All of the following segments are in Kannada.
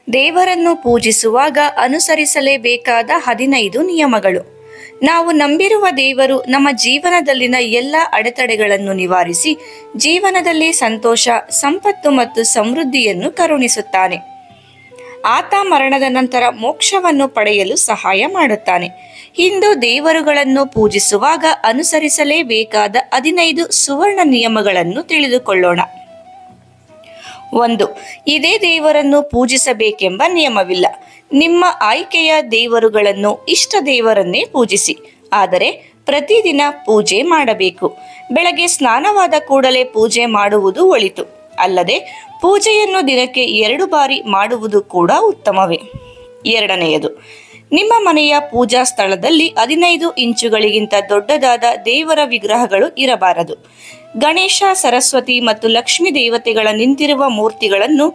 ದೇವರನ್ನು ಪೂಜಿಸುವಾಗ ಅನುಸರಿಸಲೇಬೇಕಾದ 15 ನಿಯಮಗಳು. ನಾವು ನಂಬಿರುವ ದೇವರು ನಮ್ಮ ಜೀವನದಲ್ಲಿನ ಎಲ್ಲ ಅಡೆತಡೆಗಳನ್ನು ನಿವಾರಿಸಿ ಜೀವನದಲ್ಲಿ ಸಂತೋಷ, ಸಂಪತ್ತು ಮತ್ತು ಸಮೃದ್ಧಿಯನ್ನು ಕರುಣಿಸುತ್ತಾನೆ. ಆತ ಮರಣದ ನಂತರ ಮೋಕ್ಷವನ್ನು ಪಡೆಯಲು ಸಹಾಯ ಮಾಡುತ್ತಾನೆ. ಹಿಂದೂ ದೇವರುಗಳನ್ನು ಪೂಜಿಸುವಾಗ ಅನುಸರಿಸಲೇಬೇಕಾದ 15 ಸುವರ್ಣ ನಿಯಮಗಳನ್ನು ತಿಳಿದುಕೊಳ್ಳೋಣ. 1. ಇದೇ ದೇವರನ್ನು ಪೂಜಿಸಬೇಕೆಂಬ ನಿಯಮವಿಲ್ಲ. ನಿಮ್ಮ ಆಯ್ಕೆಯ ದೇವರುಗಳನ್ನು ಇಷ್ಟ ದೇವರನ್ನೇ ಪೂಜಿಸಿ, ಆದರೆ ಪ್ರತಿದಿನ ಪೂಜೆ ಮಾಡಬೇಕು. ಬೆಳಗ್ಗೆ ಸ್ನಾನವಾದ ಕೂಡಲೇ ಪೂಜೆ ಮಾಡುವುದು ಒಳಿತು. ಅಲ್ಲದೆ ಪೂಜೆಯನ್ನು ದಿನಕ್ಕೆ 2 ಬಾರಿ ಮಾಡುವುದು ಕೂಡ ಉತ್ತಮವೇ. 2ನೇಯದು, ನಿಮ್ಮ ಮನೆಯ ಪೂಜಾ ಸ್ಥಳದಲ್ಲಿ 15 ಇಂಚುಗಳಿಗಿಂತ ದೊಡ್ಡದಾದ ದೇವರ ವಿಗ್ರಹಗಳು ಇರಬಾರದು. ಗಣೇಶ, ಸರಸ್ವತಿ ಮತ್ತು ಲಕ್ಷ್ಮೀ ದೇವತೆಗಳ ನಿಂತಿರುವ ಮೂರ್ತಿಗಳನ್ನು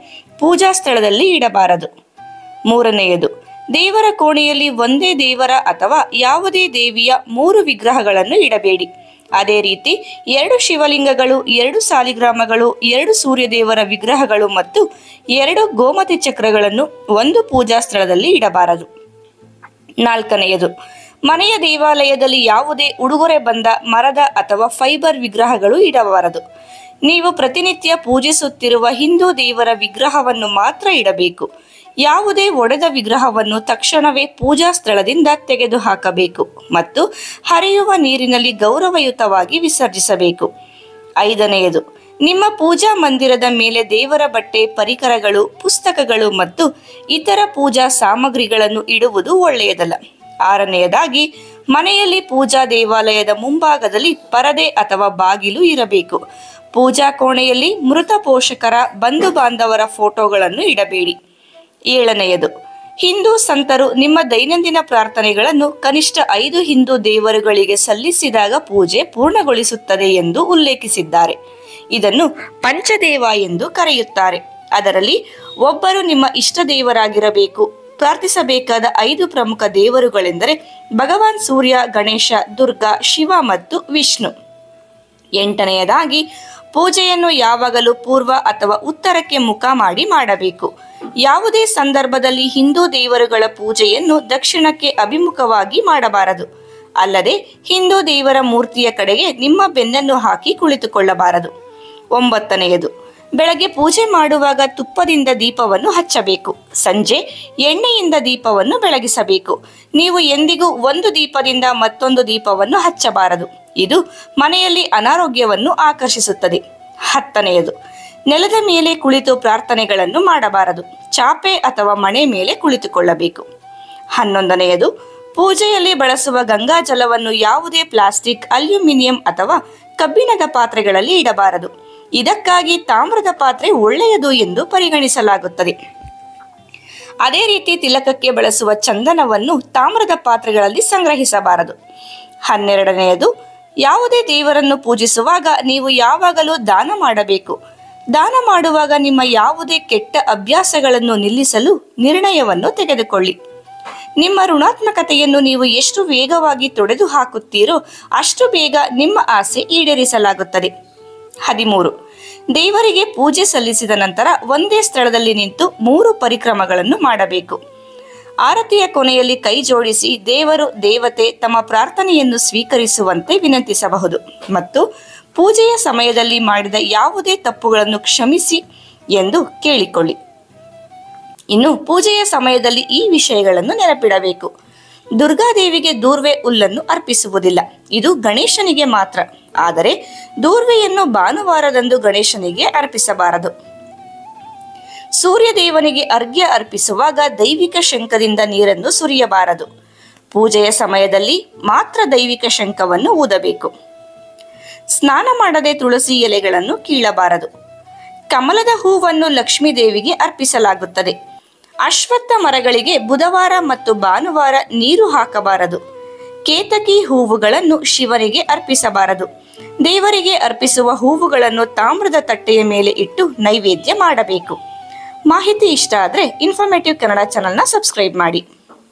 ಪೂಜಾ ಸ್ಥಳದಲ್ಲಿ ಇಡಬಾರದು. 3ನೇಯದು, ದೇವರ ಕೋಣೆಯಲ್ಲಿ ಒಂದೇ ದೇವರ ಅಥವಾ ಯಾವುದೇ ದೇವಿಯ 3 ವಿಗ್ರಹಗಳನ್ನು ಇಡಬೇಡಿ. ಅದೇ ರೀತಿ 2 ಶಿವಲಿಂಗಗಳು, 2 ಸಾಲಿಗ್ರಾಮಗಳು, 2 ಸೂರ್ಯದೇವರ ವಿಗ್ರಹಗಳು ಮತ್ತು 2 ಗೋಮತಿ ಚಕ್ರಗಳನ್ನು ಒಂದು ಪೂಜಾ ಸ್ಥಳದಲ್ಲಿ ಇಡಬಾರದು. 4ನೇಯದು, ಮನೆಯ ದೇವಾಲಯದಲ್ಲಿ ಯಾವುದೇ ಉಡುಗೊರೆ ಬಂದ ಮರದ ಅಥವಾ ಫೈಬರ್ ವಿಗ್ರಹಗಳು ಇಡಬಾರದು. ನೀವು ಪ್ರತಿನಿತ್ಯ ಪೂಜಿಸುತ್ತಿರುವ ಹಿಂದೂ ದೇವರ ವಿಗ್ರಹವನ್ನು ಮಾತ್ರ ಇಡಬೇಕು. ಯಾವುದೇ ಒಡೆದ ವಿಗ್ರಹವನ್ನು ತಕ್ಷಣವೇ ಪೂಜಾ ಸ್ಥಳದಿಂದ ತೆಗೆದುಹಾಕಬೇಕು ಮತ್ತು ಹರಿಯುವ ನೀರಿನಲ್ಲಿ ಗೌರವಯುತವಾಗಿ ವಿಸರ್ಜಿಸಬೇಕು. 5ನೇಯದು, ನಿಮ್ಮ ಪೂಜಾ ಮಂದಿರದ ಮೇಲೆ ದೇವರ ಬಟ್ಟೆ, ಪರಿಕರಗಳು, ಪುಸ್ತಕಗಳು ಮತ್ತು ಇತರ ಪೂಜಾ ಸಾಮಗ್ರಿಗಳನ್ನು ಇಡುವುದು ಒಳ್ಳೆಯದಲ್ಲ. 6ನೇಯದಾಗಿ, ಮನೆಯಲ್ಲಿ ಪೂಜಾ ದೇವಾಲಯದ ಮುಂಭಾಗದಲ್ಲಿ ಪರದೆ ಅಥವಾ ಬಾಗಿಲು ಇರಬೇಕು. ಪೂಜಾ ಕೋಣೆಯಲ್ಲಿ ಮೃತ ಪೋಷಕರ, ಬಂಧು ಬಾಂಧವರ ಫೋಟೋಗಳನ್ನು ಇಡಬೇಡಿ. 7ನೇಯದು, ಹಿಂದೂ ಸಂತರು ನಿಮ್ಮ ದೈನಂದಿನ ಪ್ರಾರ್ಥನೆಗಳನ್ನು ಕನಿಷ್ಠ 5 ಹಿಂದೂ ದೇವರುಗಳಿಗೆ ಸಲ್ಲಿಸಿದಾಗ ಪೂಜೆ ಪೂರ್ಣಗೊಳಿಸುತ್ತದೆ ಎಂದು ಉಲ್ಲೇಖಿಸಿದ್ದಾರೆ. ಇದನ್ನು ಪಂಚದೇವ ಎಂದು ಕರೆಯುತ್ತಾರೆ. ಅದರಲ್ಲಿ ಒಬ್ಬರು ನಿಮ್ಮ ಇಷ್ಟ ದೇವರಾಗಿರಬೇಕು. ಪ್ರಾರ್ಥಿಸಬೇಕಾದ 5 ಪ್ರಮುಖ ದೇವರುಗಳೆಂದರೆ ಭಗವಾನ್ ಸೂರ್ಯ, ಗಣೇಶ, ದುರ್ಗಾ, ಶಿವ ಮತ್ತು ವಿಷ್ಣು. 8ನೇಯದಾಗಿ, ಪೂಜೆಯನ್ನು ಯಾವಾಗಲೂ ಪೂರ್ವ ಅಥವಾ ಉತ್ತರಕ್ಕೆ ಮುಖ ಮಾಡಿ ಮಾಡಬೇಕು. ಯಾವುದೇ ಸಂದರ್ಭದಲ್ಲಿ ಹಿಂದೂ ದೇವರುಗಳ ಪೂಜೆಯನ್ನು ದಕ್ಷಿಣಕ್ಕೆ ಅಭಿಮುಖವಾಗಿ ಮಾಡಬಾರದು. ಅಲ್ಲದೆ ಹಿಂದೂ ದೇವರ ಮೂರ್ತಿಯ ಕಡೆಗೆ ನಿಮ್ಮ ಬೆನ್ನನ್ನು ಹಾಕಿ ಕುಳಿತುಕೊಳ್ಳಬಾರದು. 9ನೇಯದು, ಬೆಳಗ್ಗೆ ಪೂಜೆ ಮಾಡುವಾಗ ತುಪ್ಪದಿಂದ ದೀಪವನ್ನು ಹಚ್ಚಬೇಕು. ಸಂಜೆ ಎಣ್ಣೆಯಿಂದ ದೀಪವನ್ನು ಬೆಳಗಿಸಬೇಕು. ನೀವು ಎಂದಿಗೂ ಒಂದು ದೀಪದಿಂದ ಮತ್ತೊಂದು ದೀಪವನ್ನು ಹಚ್ಚಬಾರದು. ಇದು ಮನೆಯಲ್ಲಿ ಅನಾರೋಗ್ಯವನ್ನು ಆಕರ್ಷಿಸುತ್ತದೆ. 10ನೇಯದು, ನೆಲದ ಮೇಲೆ ಕುಳಿತು ಪ್ರಾರ್ಥನೆಗಳನ್ನು ಮಾಡಬಾರದು. ಚಾಪೆ ಅಥವಾ ಮಣೆ ಮೇಲೆ ಕುಳಿತುಕೊಳ್ಳಬೇಕು. 11ನೇಯದು, ಪೂಜೆಯಲ್ಲಿ ಬಳಸುವ ಗಂಗಾ ಜಲವನ್ನು ಯಾವುದೇ ಪ್ಲಾಸ್ಟಿಕ್, ಅಲ್ಯೂಮಿನಿಯಂ ಅಥವಾ ಕಬ್ಬಿಣದ ಪಾತ್ರೆಗಳಲ್ಲಿ ಇಡಬಾರದು. ಇದಕ್ಕಾಗಿ ತಾಮ್ರದ ಪಾತ್ರೆ ಒಳ್ಳೆಯದು ಎಂದು ಪರಿಗಣಿಸಲಾಗುತ್ತದೆ. ಅದೇ ರೀತಿ ತಿಲಕಕ್ಕೆ ಬಳಸುವ ಚಂದನವನ್ನು ತಾಮ್ರದ ಪಾತ್ರೆಗಳಲ್ಲಿ ಸಂಗ್ರಹಿಸಬಾರದು. 12ನೇಯದು, ಯಾವುದೇ ದೇವರನ್ನು ಪೂಜಿಸುವಾಗ ನೀವು ಯಾವಾಗಲೂ ದಾನ ಮಾಡಬೇಕು. ದಾನ ಮಾಡುವಾಗ ನಿಮ್ಮ ಯಾವುದೇ ಕೆಟ್ಟ ಅಭ್ಯಾಸಗಳನ್ನು ನಿಲ್ಲಿಸಲು ನಿರ್ಣಯವನ್ನು ತೆಗೆದುಕೊಳ್ಳಿ. ನಿಮ್ಮ ಋಣಾತ್ಮಕತೆಯನ್ನು ನೀವು ಎಷ್ಟು ವೇಗವಾಗಿ ತೊಡೆದು ಹಾಕುತ್ತೀರೋ ಅಷ್ಟು ಬೇಗ ನಿಮ್ಮ ಆಸೆ ಈಡೇರಿಸಲಾಗುತ್ತದೆ. 13. ದೇವರಿಗೆ ಪೂಜೆ ಸಲ್ಲಿಸಿದ ನಂತರ ಒಂದೇ ಸ್ಥಳದಲ್ಲಿ ನಿಂತು 3 ಪರಿಕ್ರಮಗಳನ್ನು ಮಾಡಬೇಕು. ಆರತಿಯ ಕೊನೆಯಲ್ಲಿ ಕೈ ಜೋಡಿಸಿ ದೇವರು, ದೇವತೆ ತಮ್ಮ ಪ್ರಾರ್ಥನೆಯನ್ನು ಸ್ವೀಕರಿಸುವಂತೆ ವಿನಂತಿಸಬಹುದು ಮತ್ತು ಪೂಜೆಯ ಸಮಯದಲ್ಲಿ ಮಾಡಿದ ಯಾವುದೇ ತಪ್ಪುಗಳನ್ನು ಕ್ಷಮಿಸಿ ಎಂದು ಕೇಳಿಕೊಳ್ಳಿ. ಇನ್ನು ಪೂಜೆಯ ಸಮಯದಲ್ಲಿ ಈ ವಿಷಯಗಳನ್ನು ನೆನಪಿಡಬೇಕು. ದುರ್ಗಾದೇವಿಗೆ ದೂರ್ವೆ ಹುಲ್ಲನ್ನು ಅರ್ಪಿಸುವುದಿಲ್ಲ. ಇದು ಗಣೇಶನಿಗೆ ಮಾತ್ರ. ಆದರೆ ದೂರ್ವೆಯನ್ನು ಭಾನುವಾರದಂದು ಗಣೇಶನಿಗೆ ಅರ್ಪಿಸಬಾರದು. ಸೂರ್ಯದೇವನಿಗೆ ಅರ್ಘ್ಯ ಅರ್ಪಿಸುವಾಗ ದೈವಿಕ ಶಂಖದಿಂದ ನೀರನ್ನು ಸುರಿಯಬಾರದು. ಪೂಜೆಯ ಸಮಯದಲ್ಲಿ ಮಾತ್ರ ದೈವಿಕ ಶಂಖವನ್ನು ಊದಬೇಕು. ಸ್ನಾನ ಮಾಡದೆ ತುಳಸಿ ಎಲೆಗಳನ್ನು ಕೀಳಬಾರದು. ಕಮಲದ ಹೂವನ್ನು ಲಕ್ಷ್ಮೀ ದೇವಿಗೆ ಅರ್ಪಿಸಲಾಗುತ್ತದೆ. ಅಶ್ವತ್ಥ ಮರಗಳಿಗೆ ಬುಧವಾರ ಮತ್ತು ಭಾನುವಾರ ನೀರು ಹಾಕಬಾರದು. ಕೇತಕಿ ಹೂವುಗಳನ್ನು ಶಿವನಿಗೆ ಅರ್ಪಿಸಬಾರದು. ದೇವರಿಗೆ ಅರ್ಪಿಸುವ ಹೂವುಗಳನ್ನು ತಾಮ್ರದ ತಟ್ಟೆಯ ಮೇಲೆ ಇಟ್ಟು ನೈವೇದ್ಯ ಮಾಡಬೇಕು. ಮಾಹಿತಿ ಇಷ್ಟ ಆದರೆ ಇನ್ಫಾರ್ಮೇಟಿವ್ ಕನ್ನಡ ಚಾನಲ್ನ ಸಬ್ಸ್ಕ್ರೈಬ್ ಮಾಡಿ.